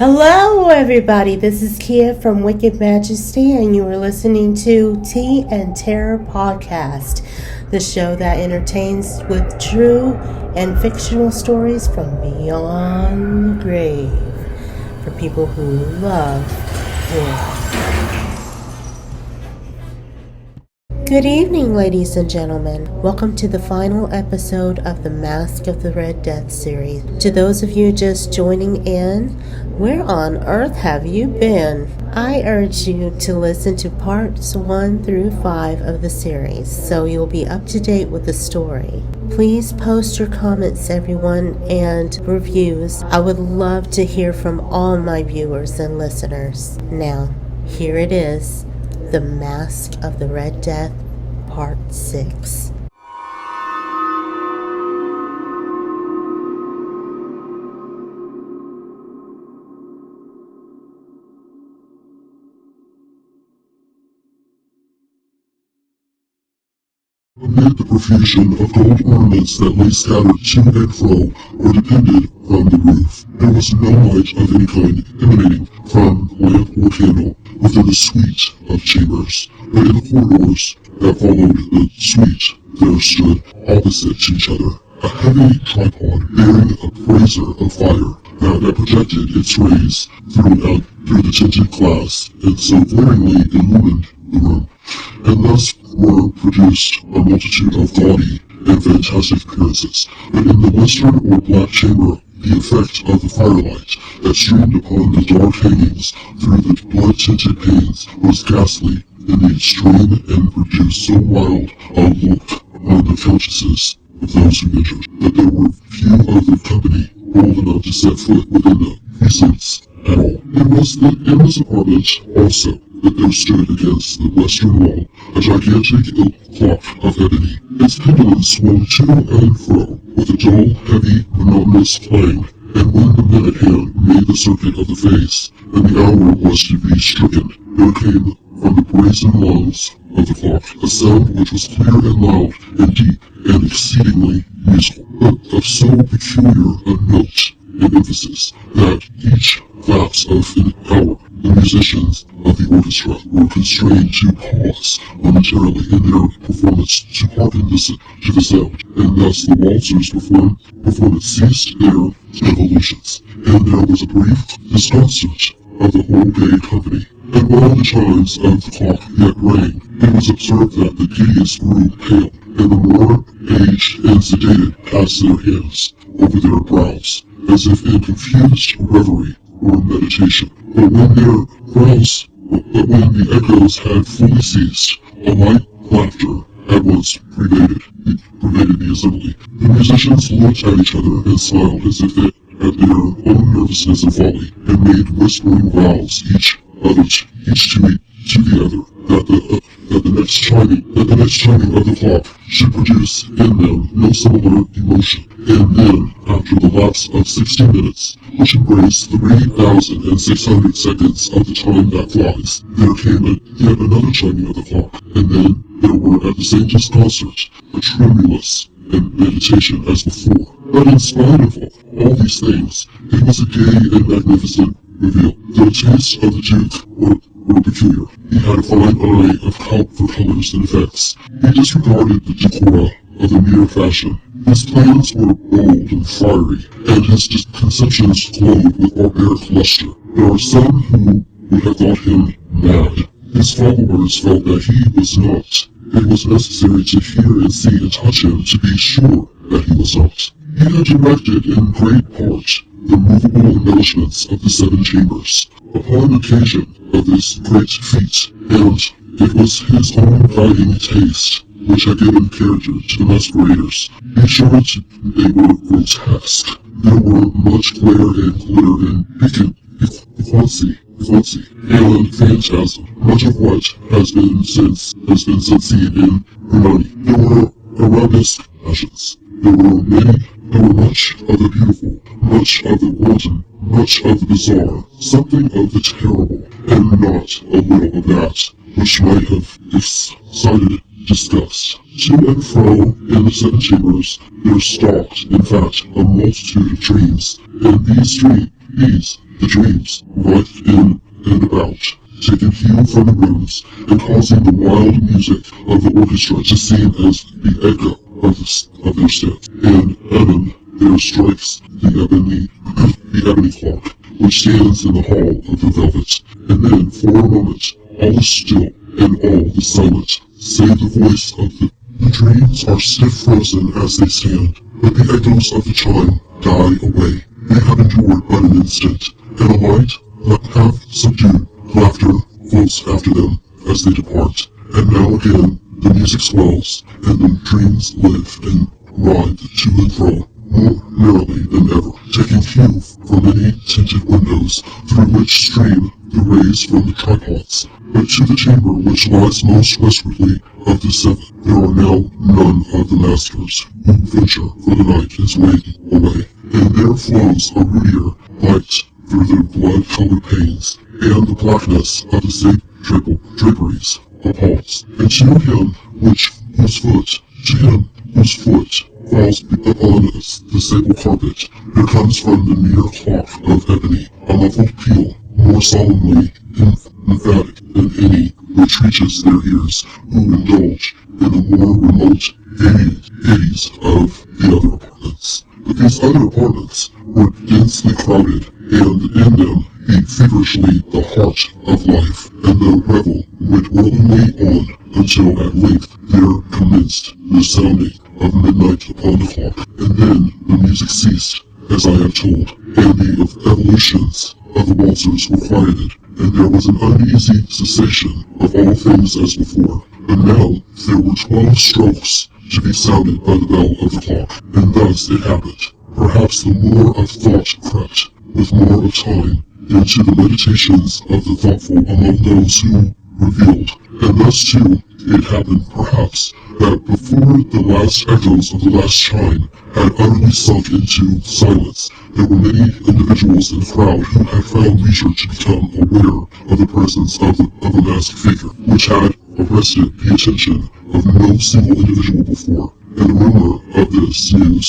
Hello, everybody. This is Keya from Wicked Majesty, and you are listening to Tea and Terror Podcast, the show that entertains with true and fictional stories from beyond the grave for people who love horror. Good evening, ladies and gentlemen. Welcome to the final episode of the Masque of the Red Death series. To those of you just joining in, where on earth have you been? I urge you to listen to parts 1 through 5 of the series so you'll be up to date with the story. Please post your comments, everyone, and reviews. I would love to hear from all my viewers and listeners. Now, here it is. The Masque of the Red Death, Part 6. Amid the profusion of gold ornaments that lay scattered to and fro or depended from the roof, there was no light of any kind emanating from lamp or candle within the suite of chambers, but in the corridors that followed the suite there stood, opposite to each other, a heavy tripod bearing a brazier of fire that projected its rays through the tinted glass and so glaringly illumined the room, and thus were produced a multitude of gaudy and fantastic appearances, but in the western or black chamber the effect of the firelight that streamed upon the dark hangings through the blood-tinted panes was ghastly in the extreme and produced so wild a look on the countenances of those who entered that there were few of the company bold enough to set foot within the precincts at all. It was in this apartment also that there stood against the western wall a gigantic clock of ebony. Its pendulum swung to and fro with a dull, heavy, monotonous clang, and when the minute hand made the circuit of the face, and the hour was to be stricken, there came from the brazen lungs of the clock a sound which was clear and loud and deep and exceedingly musical, but of so peculiar a note and emphasis that each lapse of an hour the musicians of the orchestra were constrained to pause momentarily in their performance to hearken to the sound, and thus the waltzers' performance ceased their evolutions, and there was a brief disconcert of the whole gay company. And while the chimes of the clock yet rang, it was observed that the giddiest grew pale, and the more aged and sedated passed their hands over their brows, as if in confused reverie or meditation. But when the echoes had fully ceased, a light laughter at once pervaded the assembly. The musicians looked at each other and smiled as if at their own nervousness and folly, and made whispering vows each to the other that the next chiming of the clock should produce in them no similar emotion. And then, after the lapse of 60 minutes, which embraced 3,600 seconds of the time that flies, there came yet another chiming of the clock, and then there were at the same disconcert a tremulous and meditation as before. But in spite of all these things, it was a gay and magnificent reveal. The tastes of the Duke were peculiar. He had a fine eye for colors and effects. He disregarded the decora of the mere fashion. His plans were bold and fiery, and his conceptions glowed with barbaric luster. There are some who would have thought him mad. His followers felt that he was not. It was necessary to hear and see and touch him to be sure that he was not. He had directed in great part the movable embellishments of the 7 chambers. Upon occasion of this great feat, and it was his own guiding taste which had given character to the masqueraders. Be sure they were grotesque. There were much glare and glitter and piquancy and phantasm, much of what has been since seen in Hernani. There were arabesque passions. There were much of the beautiful, much of the wanton, much of the bizarre, something of the terrible, and not a little of that which might have excited disgust. To and fro in the 7 chambers there stalked, in fact, a multitude of dreams, and these The dreams writhed in and about, taking hue from the rooms and causing the wild music of the orchestra to seem as the echo of their steps. And Evan there strikes the ebony clock, which stands in the hall of the velvet. And then, for a moment, all is still and all is silent, save the voice of the dreams are stiff frozen as they stand, but the echoes of the chime die away. They have endured but an instant, and a light, half-subdued laughter floats after them as they depart. And now again, the music swells, and the dreams live and ride to and fro, more merrily than ever, taking hue from many tinted windows through which stream the rays from the tripods. But to the chamber which lies most westwardly of the seven, there are now none of the masters who venture for the night is wading away, and there flows a ruddier light through their blood-colored panes, and the blackness of the safe draperies appalls. And to him whose foot falls upon the sable carpet, there comes from the near clock of ebony a muffled peal, more solemnly emphatic than any which reaches their ears who indulge in the more remote eddies of the other apartments. But these other apartments were densely crowded, and in them beat feverishly the heart of life, and the revel went whirlingly on until at length there commenced the sounding of midnight upon the clock, and then the music ceased, as I have told, and the evolutions of the waltzers were quieted, and there was an uneasy cessation of all things as before. And now there were 12 strokes to be sounded by the bell of the clock, and thus it happened. Perhaps the more of thought crept, with more of time, into the meditations of the thoughtful among those who revealed, and thus too it happened perhaps that before the last echoes of the last chime had utterly sunk into silence, there were many individuals in the crowd who had found leisure to become aware of the presence of a masked figure, which had arrested the attention of no single individual before, and the rumor of this new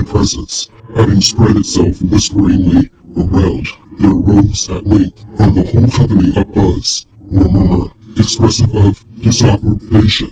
presence having spread itself whisperingly around, there arose at length from the whole company a buzz, or murmur, expressive of disapprobation,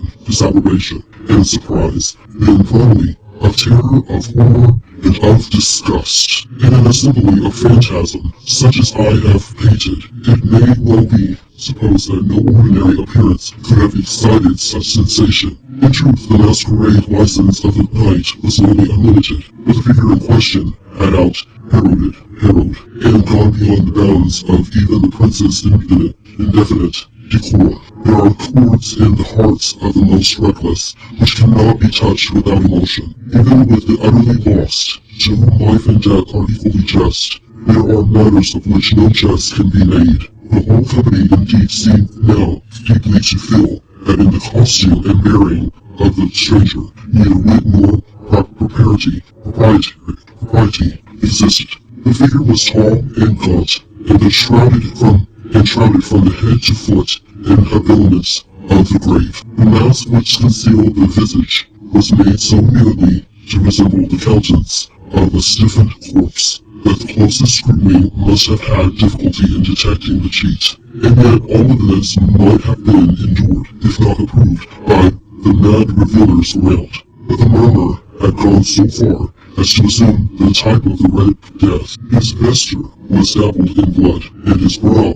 and surprise, then finally of terror, of horror, and of disgust. In an assembly of phantasm, such as I have painted, it may well be supposed that no ordinary appearance could have excited such sensation. In truth, the masquerade license of the night was nearly unlimited, but the figure in question had heralded, and gone beyond the bounds of even the prince's indefinite decorum. There are chords in the hearts of the most reckless, which cannot be touched without emotion. Even with the utterly lost, to whom life and death are equally just, there are matters of which no jest can be made. The whole company indeed seemed now deeply to feel that in the costume and bearing of the stranger, neither wit nor propriety existed. The figure was tall and gaunt, and shrouded from the head to foot in habiliments of the grave. The mask which concealed the visage was made so nearly to resemble the countenance of a stiffened corpse that the closest scrutiny must have had difficulty in detecting the cheat. And yet all of this might have been endured, if not approved, by the mad revealers around. But the murmur had gone so far as to assume the type of the Red Death. His vesture was dabbled in blood, and his brow,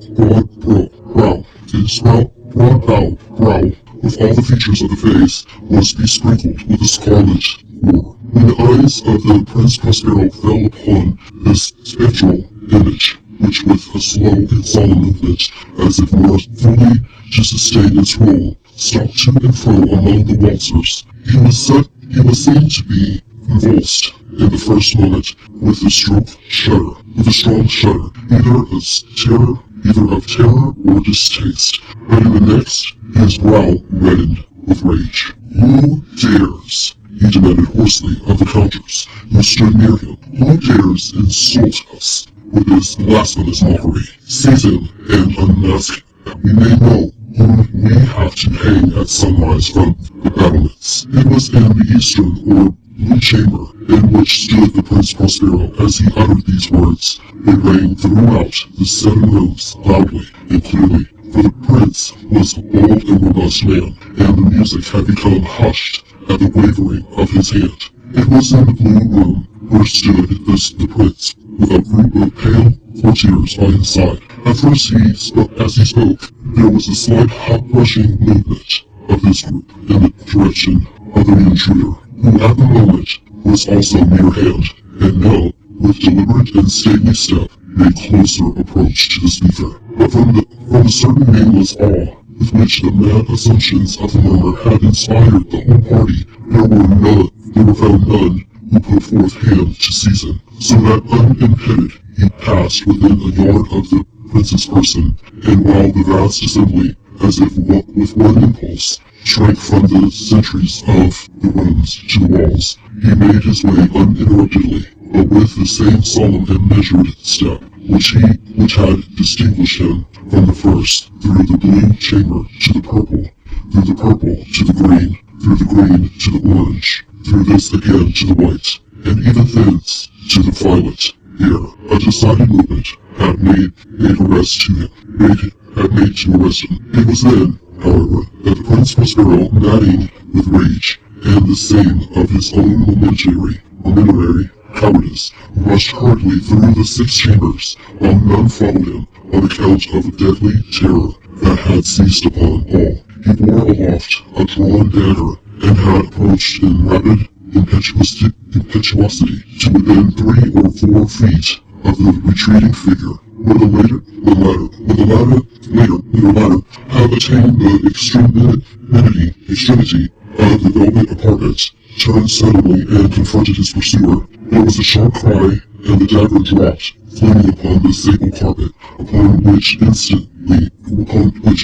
with all the features of the face, was besprinkled with a scarlet horror. When the eyes of the Prince Prospero fell upon this spectral image, which with a slow and solemn movement, as if more fully to sustain its role, stalked to and fro among the waltzers, he was seen to be convulsed in the first moment with a strong shudder, either of terror or distaste, but in the next, his brow reddened with rage. Who dares, he demanded hoarsely of the counters who stood near him, who dares insult us with this blasphemous mockery? Seize him and unmask him, that we may know whom we have to hang at sunrise from the battlements. It was in the eastern or blue chamber in which stood the Prince Prospero as he uttered these words. They rang throughout the 7 rooms loudly and clearly, for the prince was a bold and robust man, and the music had become hushed at the wavering of his hand. It was in the blue room where stood the prince, with a group of pale courtiers by his side. At first as he spoke, there was a slight hot-brushing movement of this group in the direction of the intruder, who at the moment was also near hand, and now, with deliberate and stately step, made closer approach to the speaker. But from the certain nameless awe with which the mad assumptions of the murmur had inspired the whole party, there were found none who put forth hand to seize him, so that unimpeded he passed within a yard of the prince's person, and while the vast assembly, as if with one impulse, shrank from the sentries of the rooms to the walls, he made his way uninterruptedly, but with the same solemn and measured step which had distinguished him from the first, through the blue chamber to the purple, through the purple to the green, through the green to the orange, through this again to the white, and even thence to the violet. Here, a decided movement had made arrest to him. It was then, however, that the Prince Prospero, maddening with rage, and the same of his own momentary cowardice, rushed hurriedly through the 6 chambers, while none followed him on account of a deadly terror that had seized upon all. He bore aloft a drawn dagger, and had approached in rapid impetuosity to within 3 or 4 feet of the retreating figure, when the latter had attained the extremity of the velvet apartment, turned suddenly and confronted his pursuer. There was a sharp cry, and the dagger dropped, flaming upon the sable carpet, upon which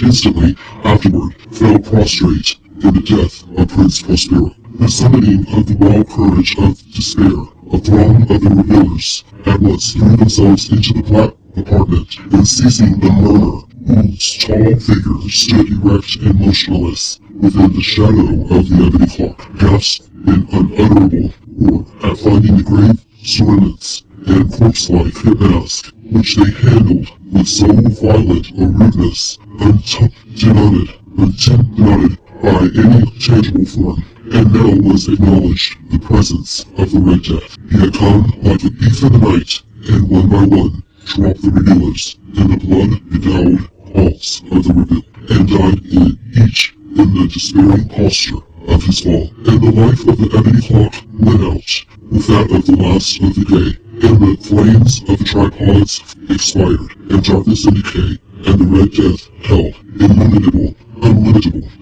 instantly afterward fell prostrate in the death of Prince Prospero. The summoning of the wild courage of despair, a throng of the revelers at once threw themselves into the black apartment, and seizing the murmur, whose tall figure stood erect and motionless within the shadow of the ebony clock, gasped in unutterable horror at finding the grave cerements and corpse-like mask, which they handled with so violent a rudeness, undenoted by any tangible form. And now was acknowledged the presence of the Red Death. He had come like a thief in the night, and one by one dropped the revealers in the blood-bedoubled halls of the reveal, and died each in the despairing posture of his fall. And the life of the ebony clock went out with that of the last of the day, and the flames of the tripods expired, and darkness and decay, and the Red Death held illimitable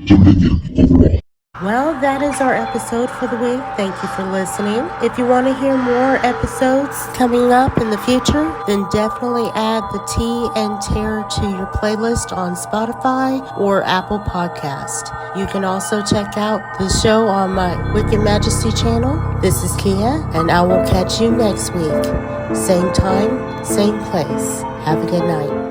dominion over all. Well, that is our episode for the week. Thank you for listening. If you want to hear more episodes coming up in the future, then definitely add the Tea and Terror to your playlist on Spotify or Apple Podcast. You can also check out the show on my Wicked Majesty channel. This is Keya, and I will catch you next week. Same time, same place. Have a good night.